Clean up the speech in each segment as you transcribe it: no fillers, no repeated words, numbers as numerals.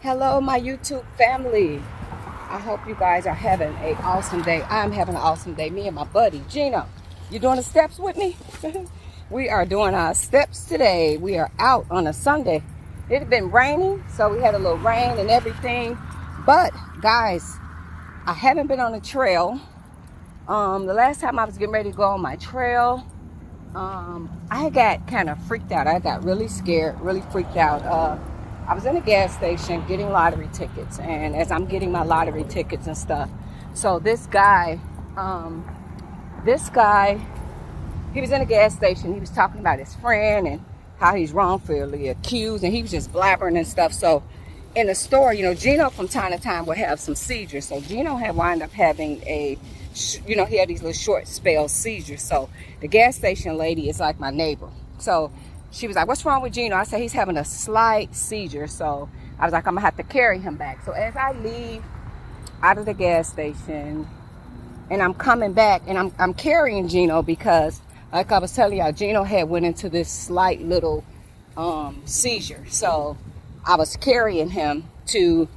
Hello, my YouTube family. I hope you guys are having an awesome day. I'm having an awesome day. Me and my buddy, Gino. You doing the steps with me? We are doing our steps today. We are out on a Sunday. It had been raining, so we had a little rain and everything. But, guys, I haven't been on the trail. The last time I was getting ready to go on my trail, I got kind of freaked out. I got really scared, really freaked out. I was in a gas station getting lottery tickets, and as I'm getting my lottery tickets and stuff, so this guy, he was in a gas station. He was talking about his friend and how he's wrongfully accused, and he was just blabbering and stuff. So in the store, Gino from time to time would have some seizures. So Gino had wound up having he had these little short spell seizures. So the gas station lady is like my neighbor. So she was like, "What's wrong with Gino?" I said, "He's having a slight seizure." So I was like, "I'm gonna have to carry him back." So as I leave out of the gas station and I'm coming back, and I'm carrying Gino because, like I was telling y'all, Gino had went into this slight little seizure. So I was carrying him to,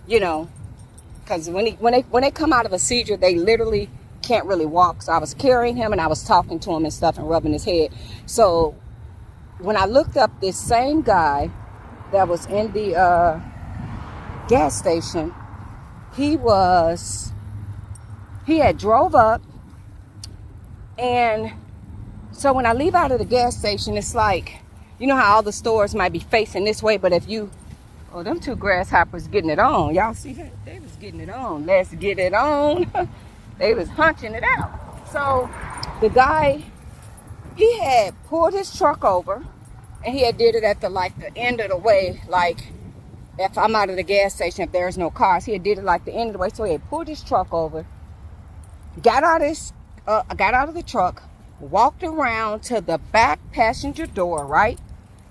because when they come out of a seizure, they literally can't really walk. So I was carrying him, and I was talking to him and stuff and rubbing his head. So when I looked up, this same guy that was in the gas station, he had drove up. And so when I leave out of the gas station, it's like, you know how all the stores might be facing this way, but if you, them two grasshoppers getting it on. Y'all see that? They was getting it on. Let's get it on. They was hunching it out. So the guy, he had pulled his truck over, and he had did it at the end of the way. Like, if I'm out of the gas station, if there's no cars, he had did it like the end of the way. So he had pulled his truck over, got out of the truck, walked around to the back passenger door, right?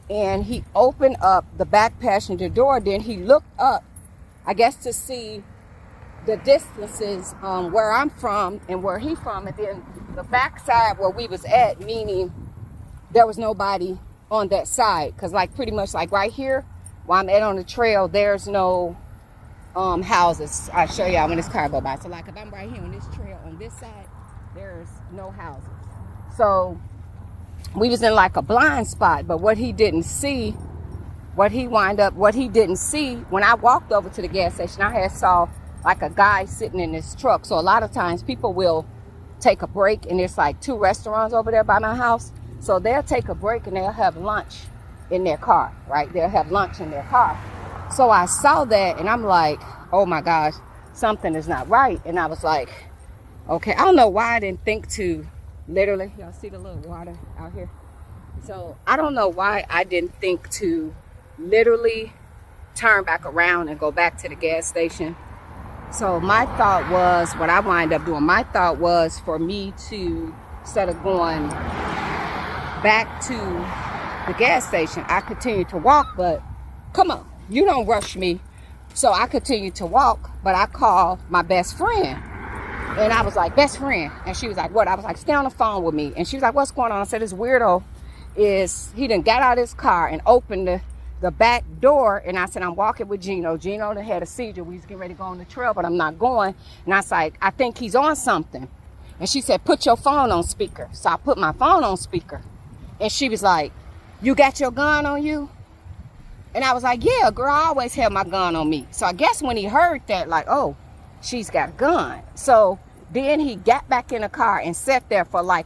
And he opened up the back passenger door. Then he looked up, I guess, to see the distances where I'm from and where he from, and then the back side where we was at, meaning there was nobody on that side, because pretty much right here where I'm at on the trail, there's no houses. I'll show y'all when this car go by. So if I'm right here on this trail on this side, there's no houses. So we was in a blind spot. But what he didn't see, when I walked over to the gas station, I had saw a guy sitting in this truck. So a lot of times people will take a break, and there's 2 restaurants over there by my house. So they'll take a break and they'll have lunch in their car, right? They'll have lunch in their car. So I saw that, and I'm like, oh my gosh, something is not right. And I was like, okay, I don't know why I didn't think to literally, y'all see the little water out here? So I don't know why I didn't think to literally turn back around and go back to the gas station. So my thought was, what I wind up doing, my thought was for me to, instead of going back to the gas station, I continued to walk. But come on, you don't rush me. So I continued to walk, but I called my best friend. And I was like, "Best friend." And she was like, "What?" I was like, "Stay on the phone with me." And she was like, "What's going on?" I said, "This weirdo he done got out of his car and opened the back door." And I said, "I'm walking with Gino. Gino done had a seizure. We was getting ready to go on the trail, but I'm not going." And I was like, "I think he's on something." And she said, "Put your phone on speaker." So I put my phone on speaker. And she was like, "You got your gun on you?" And I was like, "Yeah, girl, I always have my gun on me." So I guess when he heard that, oh, she's got a gun. So then he got back in the car and sat there for a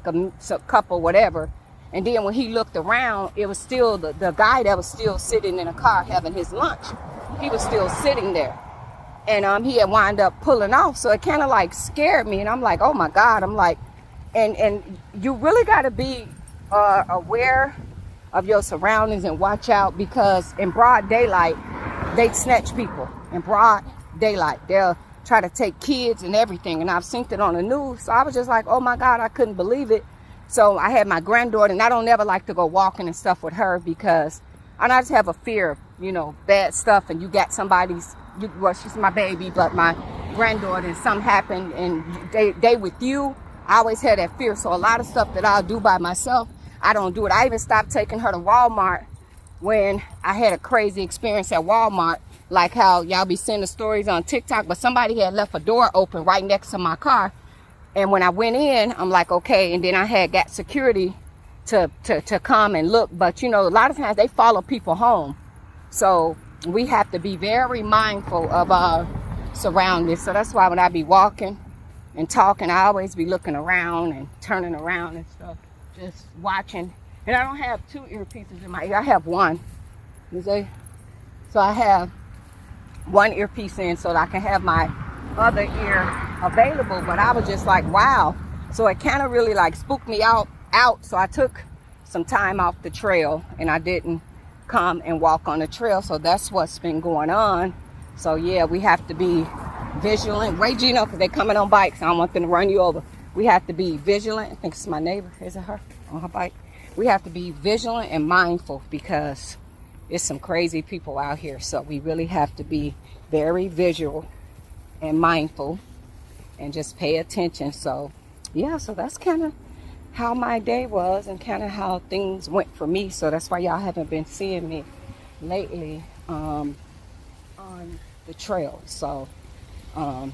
couple whatever. And then when he looked around, it was still the guy that was still sitting in the car having his lunch. He was still sitting there. And he had wound up pulling off. So it kind of scared me. And I'm like, oh my God. I'm like, and you really got to be aware of your surroundings and watch out, because in broad daylight, they snatch people. In broad daylight, they'll try to take kids and everything. And I've seen it on the news. So I was just like, oh my God, I couldn't believe it. So I had my granddaughter, and I don't ever like to go walking and stuff with her, because I just have a fear of, bad stuff. And you got she's my baby, but my granddaughter, and something happened and they with you, I always had that fear. So a lot of stuff that I'll do by myself, I don't do it. I even stopped taking her to Walmart when I had a crazy experience at Walmart. like how y'all be seeing the stories on TikTok, but somebody had left a door open right next to my car. And when I went in, I'm like, okay. And then I had got security to come and look. But, you know, a lot of times they follow people home. So we have to be very mindful of our surroundings. So that's why when I be walking and talking, I always be looking around and turning around and stuff, just watching. And I don't have 2 earpieces in my ear. I have one. You see? So I have 1 earpiece in so that I can have my other ear available. But I was just like, wow. So it kind of really like spooked me out. So I took some time off the trail and I didn't come and walk on the trail. So that's what's been going on. So yeah, we have to be vigilant. Wait, Gino, because they're coming on bikes. I don't want them to run you over. We have to be vigilant. I think it's my neighbor. Is it her on her bike? We have to be vigilant and mindful because it's some crazy people out here. So we really have to be very visual and mindful and just pay attention. So yeah, so that's kind of how my day was and kind of how things went for me. So that's why y'all haven't been seeing me lately on the trail. So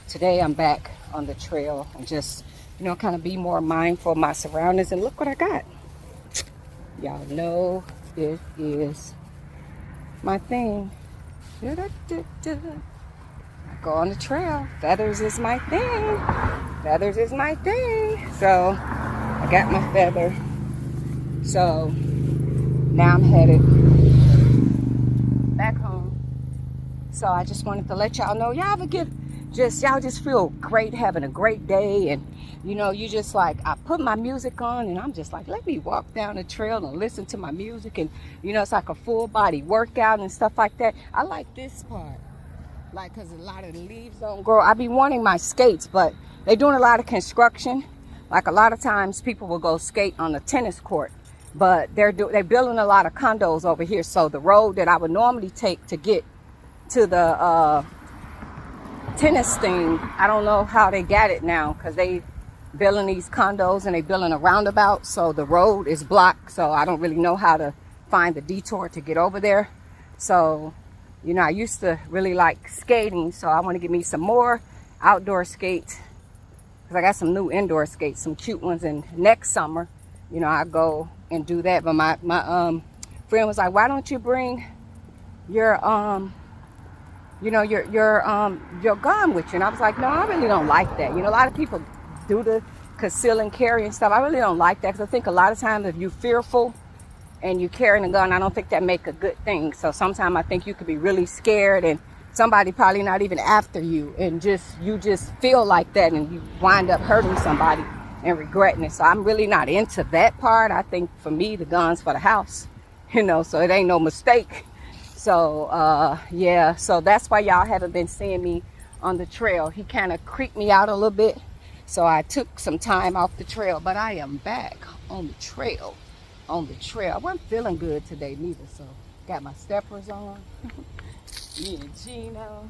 today I'm back on the trail and just, you know, kind of be more mindful of my surroundings. And look what I got. Y'all know it is my thing. I go on the trail. Feathers is my thing. Feathers is my thing. So I got my feather. So now I'm headed back home. So I just wanted to let y'all know, y'all just feel great having a great day. And you know, you just like, I put my music on and I'm just like, let me walk down the trail and listen to my music. And you know, it's like a full body workout and stuff like that. I like this part, like, because a lot of the leaves don't grow. I be wanting my skates, but they're doing a lot of construction. Like a lot of times people will go skate on the tennis court, but they're building a lot of condos over here. So the road that I would normally take to get to the tennis thing, I don't know how they got it now, because they building these condos and they building a roundabout. So the road is blocked. So I don't really know how to find the detour to get over there. So, you know, I used to really like skating. So I want to get me some more outdoor skates, because I got some new indoor skates, some cute ones. And next summer, you know, I go and do that. But my friend was like, why don't you bring your you know, your gun with you? And I was like, no, I really don't like that. You know, a lot of people do the conceal and carry and stuff. I really don't like that, because I think a lot of times if you're fearful and you're carrying a gun, I don't think that make a good thing. So sometimes I think you could be really scared and somebody probably not even after you, and you just feel like that and you wind up hurting somebody and regretting it. So I'm really not into that part. I think for me, the gun's for the house, you know, so it ain't no mistake. So yeah, so that's why y'all haven't been seeing me on the trail. He kind of creeped me out a little bit, so I took some time off the trail. But I am back on the trail. I wasn't feeling good today neither, so got my steppers on. Me and Gino.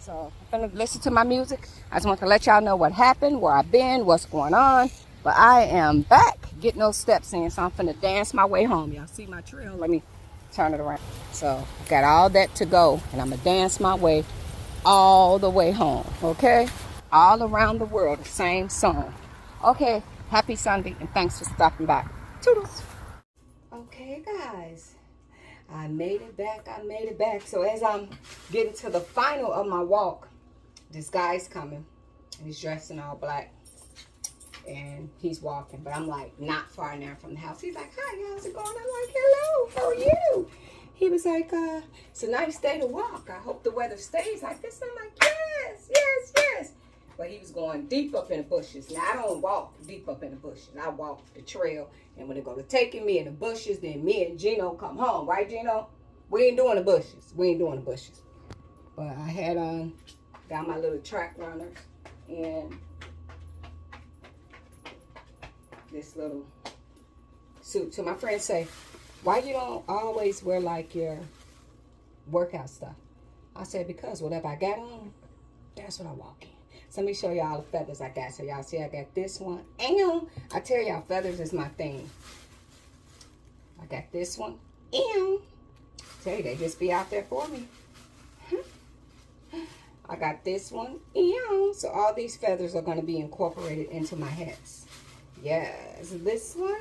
So I'm gonna listen to my music. I just want to let y'all know what happened, where I've been, what's going on. But I am back getting those steps in, so I'm gonna dance my way home. Y'all see my trail? Let me turn it around. So got all that to go, and I'm gonna dance my way all the way home. Okay, all around the world, the same song. Okay, happy Sunday, and thanks for stopping by. Toodles. Okay, guys, I made it back. So as I'm getting to the final of my walk, this guy's coming, and he's dressed in all black, and he's walking, but I'm like not far now from the house. He's like, hi, how's it going? I'm like, hello, how are you? He was like, it's a nice day to walk. I hope the weather stays like this. I'm like, yes. But he was going deep up in the bushes. Now, I don't walk deep up in the bushes. I walk the trail. And when they go to taking me in the bushes, then me and Gino come home. Right, Gino? We ain't doing the bushes. But I had got my little track runners and this little suit. So my friends say, why you don't always wear like your workout stuff? I said, because whatever I got on, that's what I walk in. So let me show y'all the feathers I got. So y'all see I got this one. And I tell y'all, feathers is my thing. I got this one. And tell you, they just be out there for me. got this one. Yeah. So all these feathers are going to be incorporated into my hats. Yes. This one.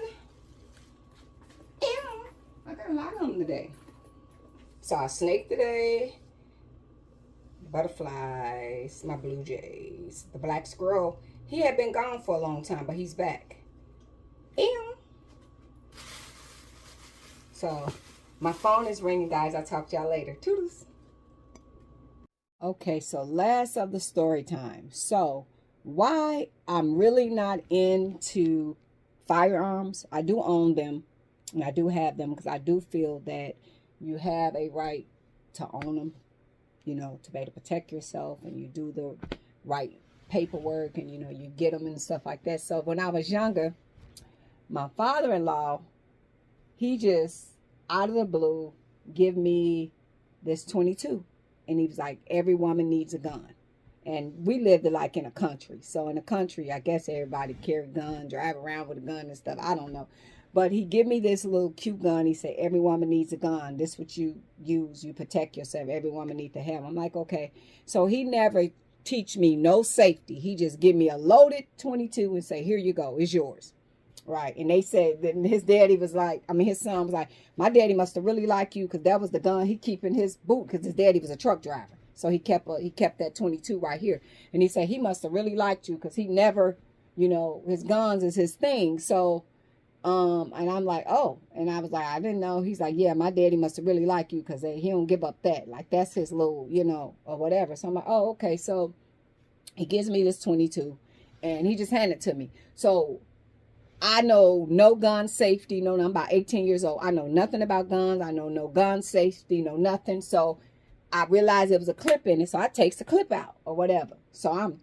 Yeah. I got a lot of them today. Saw a snake today. Butterflies. My blue jays. The black squirrel. He had been gone for a long time, but he's back. Yeah. So my phone is ringing, guys. I'll talk to y'all later. Toodles. Okay, so last of the story time. So why I'm really not into firearms. I do own them, and I do have them because I do feel that you have a right to own them, you know, to be able to protect yourself, and you do the right paperwork, and, you know, you get them and stuff like that. So when I was younger, my father-in-law, he just, out of the blue, give me this 22. And he was like, every woman needs a gun. And we lived like in a country. So in the country, I guess everybody carry a gun, drive around with a gun and stuff. I don't know. But he give me this little cute gun. He said, every woman needs a gun. This is what you use. You protect yourself. Every woman needs to have. I'm like, okay. So he never teach me no safety. He just give me a loaded 22 and say, here you go. It's yours. Right. And they said that his daddy was like, I mean, his son was like, my daddy must have really liked you because that was the gun he keep in his boot because his daddy was a truck driver. So he kept that 22 right here. And he said he must have really liked you because he never, you know, his guns is his thing. So, and I'm like, oh, and I was like, I didn't know. He's like, yeah, my daddy must have really liked you because he don't give up that. Like, that's his little, you know, or whatever. So I'm like, oh, okay. So he gives me this 22 and he just handed it to me. So I know no gun safety. No, I'm about 18 years old. I know nothing about guns. I know no gun safety, no nothing. So I realized it was a clip in it. So I takes the clip out or whatever. So I'm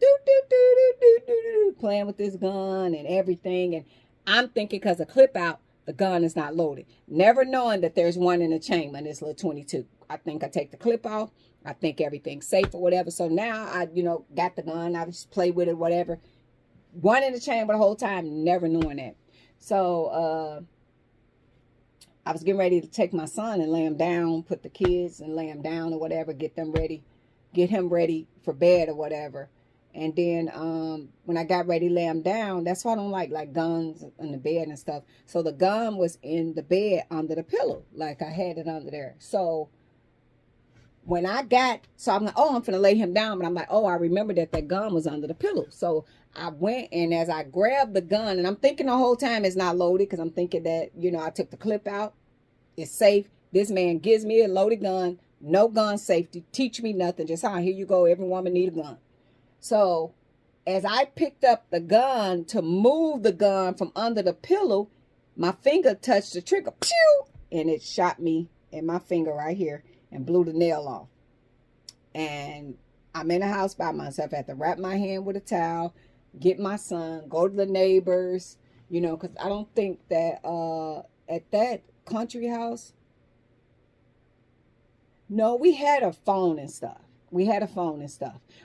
playing with this gun and everything. And I'm thinking because a clip out, the gun is not loaded. Never knowing that there's one in the chamber in this little 22. I think I take the clip off. I think everything's safe or whatever. So now I, you know, got the gun. I just play with it, whatever. One in the chamber the whole time, never knowing that. So I was getting ready to take my son and lay him down, put the kids and lay him down or whatever, get him ready for bed or whatever. And then when I got ready to lay him down, that's why I don't like guns in the bed and stuff. So the gun was in the bed under the pillow, like I had it under there. So when I'm like, oh, I'm finna lay him down. But I'm like, oh, I remember that gun was under the pillow. So I went, and as I grabbed the gun, and I'm thinking the whole time it's not loaded because I'm thinking that, you know, I took the clip out. It's safe. This man gives me a loaded gun, no gun safety, teach me nothing. Just, here you go. Every woman need a gun. So as I picked up the gun to move the gun from under the pillow, my finger touched the trigger. Pew! And it shot me in my finger right here and blew the nail off. And I'm in the house by myself. I had to wrap my hand with a towel, get my son, go to the neighbors, you know, because I don't think that at that country house, no, we had a phone and stuff.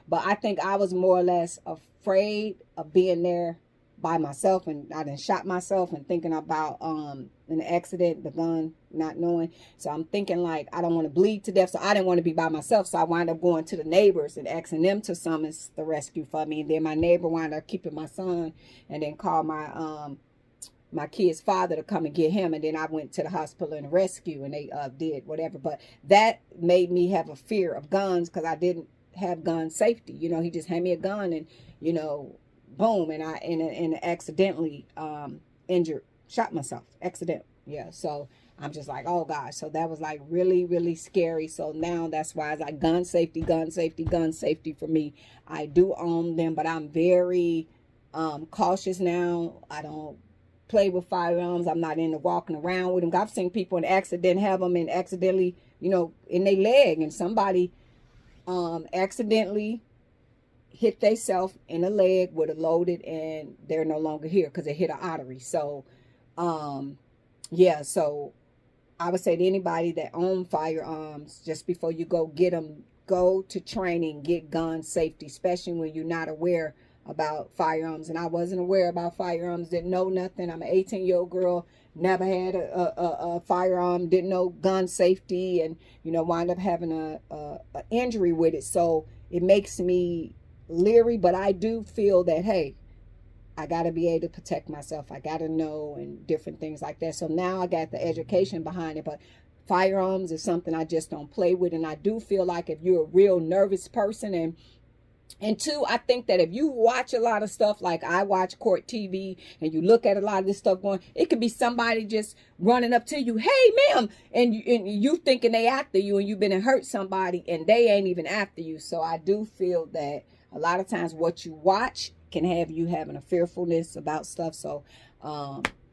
But I think I was more or less afraid of being there by myself, and I done shot myself and thinking about an accident, the gun, not knowing. So I'm thinking like I don't want to bleed to death, so I didn't want to be by myself. So I wound up going to the neighbors and asking them to summons the rescue for me. And then my neighbor wound up keeping my son, and then called my kid's father to come and get him. And then I went to the hospital and rescue, and they did whatever. But that made me have a fear of guns because I didn't have gun safety. You know, he just handed me a gun, and you know, boom, and I accidentally shot myself. Accident. Yeah. So I'm just like, oh gosh. So that was like really, really scary. So now that's why it's like gun safety for me. I do own them, but I'm very cautious now. I don't play with firearms. I'm not into walking around with them. I've seen people in accident have them and accidentally, you know, in their leg, and somebody accidentally hit themselves in the leg with a loaded, and they're no longer here because it hit an artery. So yeah, so I would say to anybody that own firearms, just before you go get them, go to training, get gun safety, especially when you're not aware about firearms. And I wasn't aware about firearms, didn't know nothing. I'm an 18-year-old girl, never had a firearm, didn't know gun safety, and you know, wind up having a injury with it. So it makes me leery, but I do feel that, hey, I got to be able to protect myself. I got to know and different things like that. So now I got the education behind it, but firearms is something I just don't play with. And I do feel like if you're a real nervous person, and two, I think that if you watch a lot of stuff like I watch court TV and you look at a lot of this stuff going, it could be somebody just running up to you, hey, ma'am, and you thinking they after you, and you've been and hurt somebody and they ain't even after you. So I do feel that a lot of times what you watch can have you having a fearfulness about stuff. So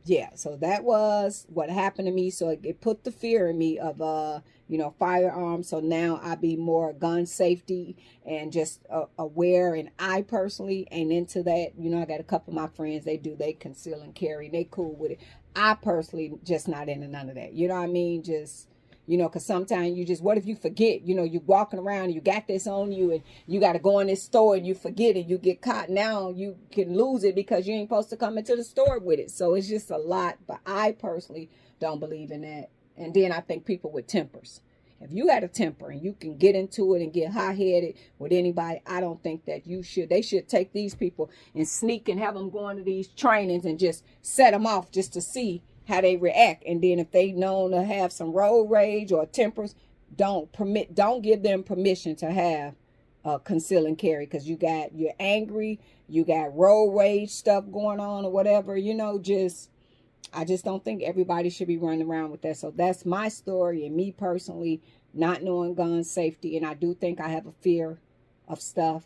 yeah, so that was what happened to me. So it put the fear in me of firearms. So now I be more gun safety and just aware. And I personally ain't into that. I got a couple of my friends, they conceal and carry, and they cool with it. I personally just not into none of that. You know what I mean? Just, because sometimes you just, what if you forget, you walking around and you got this on you and you got to go in this store and you forget it, you get caught. Now you can lose it because you ain't supposed to come into the store with it. So it's just a lot, but I personally don't believe in that. And then I think people with tempers, if you got a temper and you can get into it and get hot-headed with anybody, I don't think that they should take these people and sneak and have them going to these trainings and just set them off just to see how they react. And then if they known to have some road rage or tempers, don't give them permission to have conceal and carry, because you're angry, you got road rage stuff going on or whatever. I just don't think everybody should be running around with that. So that's my story, and me personally not knowing gun safety. And I do think I have a fear of stuff,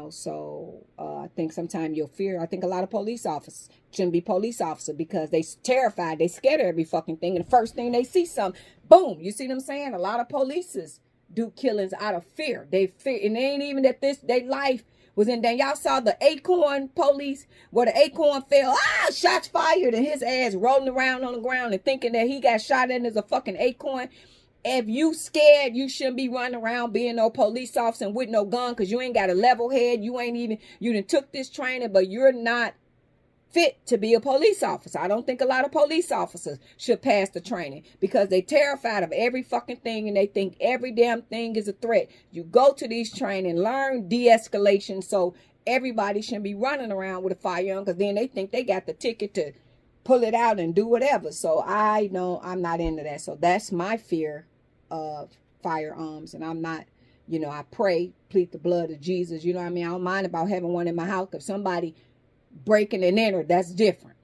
so I think sometimes you'll fear. I think a lot of police officers shouldn't be police officers because they terrified, they scared of every fucking thing, and the first thing they see boom, you see what I'm saying? A lot of polices do killings out of fear. They fear, and it ain't even that their life was in there. Y'all saw the Acorn police where the Acorn fell, shots fired, and his ass rolling around on the ground and thinking that he got shot at as a fucking Acorn. If you scared, you shouldn't be running around being no police officer and with no gun, because you ain't got a level head. You done took this training, but you're not fit to be a police officer. I don't think a lot of police officers should pass the training because they terrified of every fucking thing and they think every damn thing is a threat. You go to these training, learn de-escalation, so everybody shouldn't be running around with a firearm, because then they think they got the ticket to pull it out and do whatever. So I know I'm not into that. So that's my fear of firearms. And I'm not, I pray, plead the blood of Jesus. You know what I mean? I don't mind about having one in my house. If somebody breaking and enter, that's different.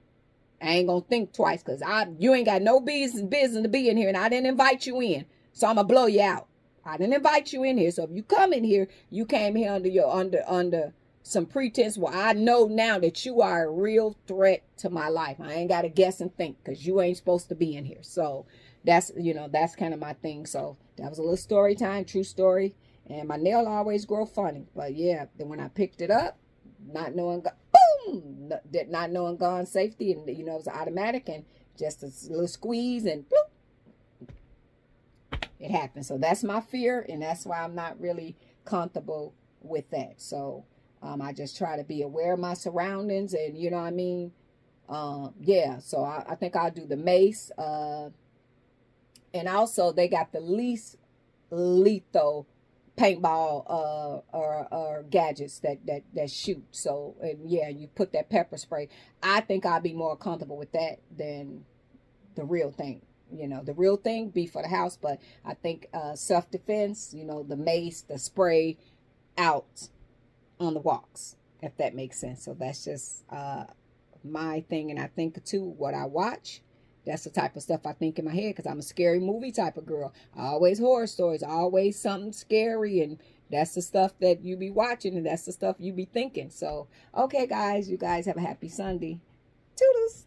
I ain't gonna think twice, because you ain't got no business to be in here, and I didn't invite you in. So I'm gonna blow you out. I didn't invite you in here. So if you come in here, you came here under some pretense. Well, I know now that you are a real threat to my life. I ain't got to guess and think, because you ain't supposed to be in here. So that's kind of my thing. So that was a little story time, true story. And my nail always grow funny. But yeah, then when I picked it up, not knowing gun safety, and it was automatic, and just a little squeeze and bloop, it happened. So that's my fear, and that's why I'm not really comfortable with that. So I just try to be aware of my surroundings, and you know what I mean? Yeah, so I think I'll do the mace. And also they got the least lethal paintball or gadgets that shoot. So, and yeah, you put that pepper spray. I think I'll be more comfortable with that than the real thing. The real thing be for the house, but I think self-defense, the mace, the spray out on the walks, if that makes sense. So that's just my thing. And I think too, what I watch, that's the type of stuff I think in my head, because I'm a scary movie type of girl. Always horror stories, always something scary, and that's the stuff that you be watching, and that's the stuff you be thinking. So okay, guys, you guys have a happy Sunday. Toodles.